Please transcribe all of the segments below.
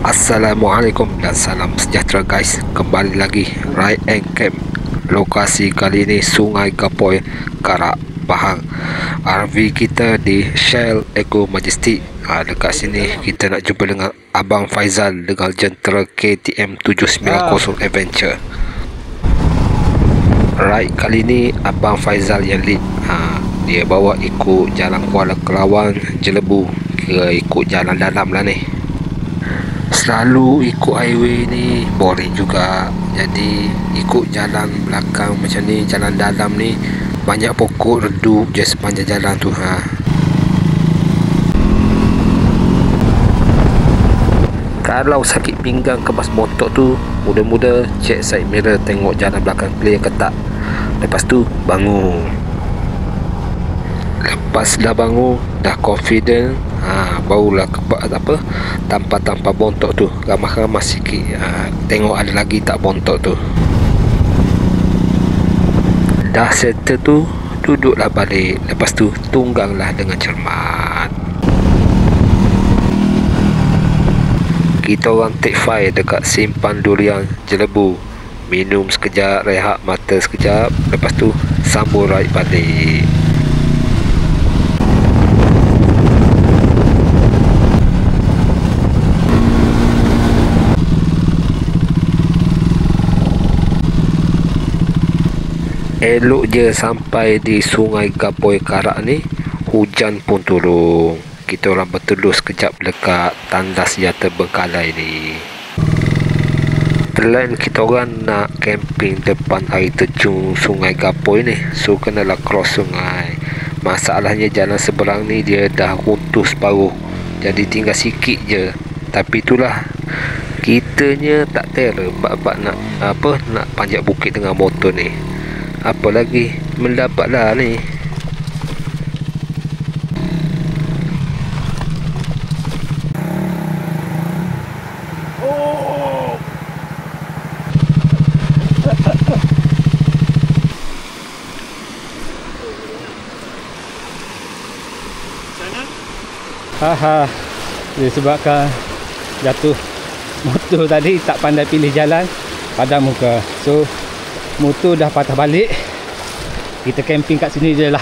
Assalamualaikum dan salam sejahtera guys. Kembali lagi Ride and Camp. Lokasi kali ini Sungai Gapoi, Karak Bahang. RV kita di Shell Eco Majestic. Dekat sini kita nak jumpa dengan Abang Faizal dengan jentera KTM 790 Adventure. Ride kali ni Abang Faizal yang lead. Dia bawa ikut jalan Kuala Kelawan, Jelebu. Kira ikut jalan dalam lah ni. Selalu ikut highway ni boring juga. Jadi ikut jalan belakang macam ni, jalan dalam ni, banyak pokok redup je sepanjang jalan tu. Kalau sakit pinggang kemas motor tu, muda-muda check side mirror, tengok jalan belakang clear ke tak. Lepas tu bangun. Lepas dah bangun, dah confident, barulah tanpa bontok tu, ramah-ramah sikit, tengok ada lagi tak bontok tu. Dah settle tu, duduklah balik. Lepas tu tungganglah dengan cermat. Kita orang take fire dekat Simpan Durian Jelebu. Minum sekejap, rehat mata sekejap. Lepas tu sambung ride balik. Elok je sampai di Sungai Gapoi Karak ni, hujan pun turun. Kita orang berteduh sekejap dekat tandas yang terbengkalai ni. Plan kita orang nak camping depan air terjun Sungai Gapoi ni, so kenalah cross sungai. Masalahnya jalan seberang ni dia dah runtuh separuh, jadi tinggal sikit je. Tapi itulah, kitanya tak terror bab nak panjat bukit dengan motor ni. Apa lagi mendapatlah ni. Disebabkan jatuh motor tadi, tak pandai pilih jalan, padam muka. So motor dah patah balik. Kita camping kat sini je lah.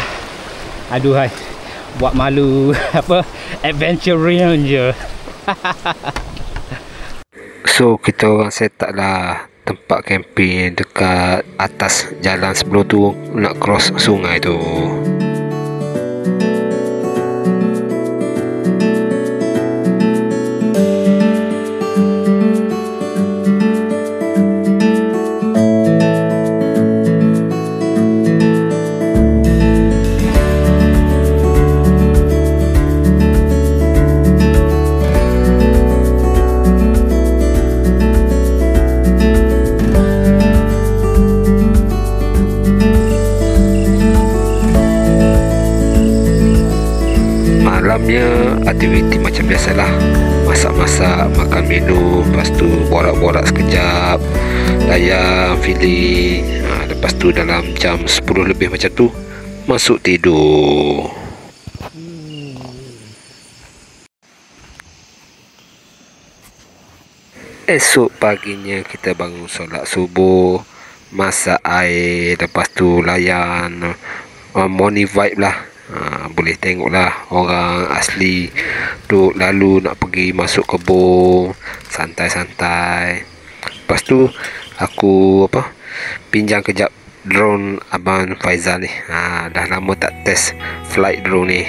Aduhai, buat malu adventurean je. So kita orang set up lah tempat camping dekat atas jalan sebelum tu nak cross sungai tu. Malamnya aktiviti macam biasalah, masak-masak, makan minum, lepas tu borak-borak sekejap, layan feeling. Lepas tu dalam jam 10 lebih macam tu masuk tidur. Esok paginya kita bangun solat subuh, masak air, lepas tu layan morning vibe lah. Boleh tengok lah orang asli duk lalu nak pergi masuk kebun, santai-santai. Lepas tu aku pinjam kejap drone Abang Faizal ni. Dah lama tak test flight drone ni.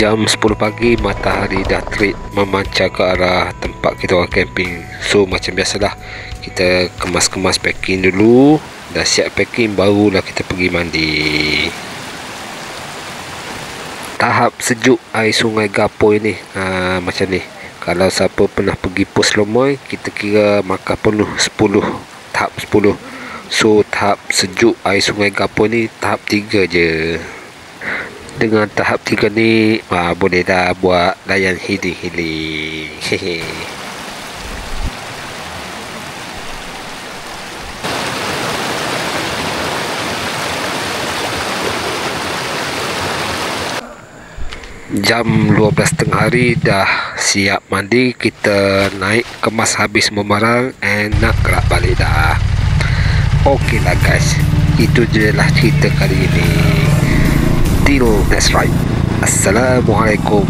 Jam 10 pagi matahari dah terik memancar ke arah tempat kita orang camping. So macam biasalah, kita kemas-kemas packing dulu. Dah siap packing barulah kita pergi mandi. Tahap sejuk air sungai Gapoi ni macam ni. Kalau siapa pernah pergi Pos Lomoy, kita kira makan penuh 10, tahap 10. So tahap sejuk air sungai Gapoi ni tahap 3 je. Dengan tahap 3 ni boleh dah buat layan healing. Jam 12 tengah hari dah siap mandi. Kita naik kemas habis memarang and nak gerak balik dah. Okey lah guys, itu je lah cerita kali ini. Till next ride. Assalamualaikum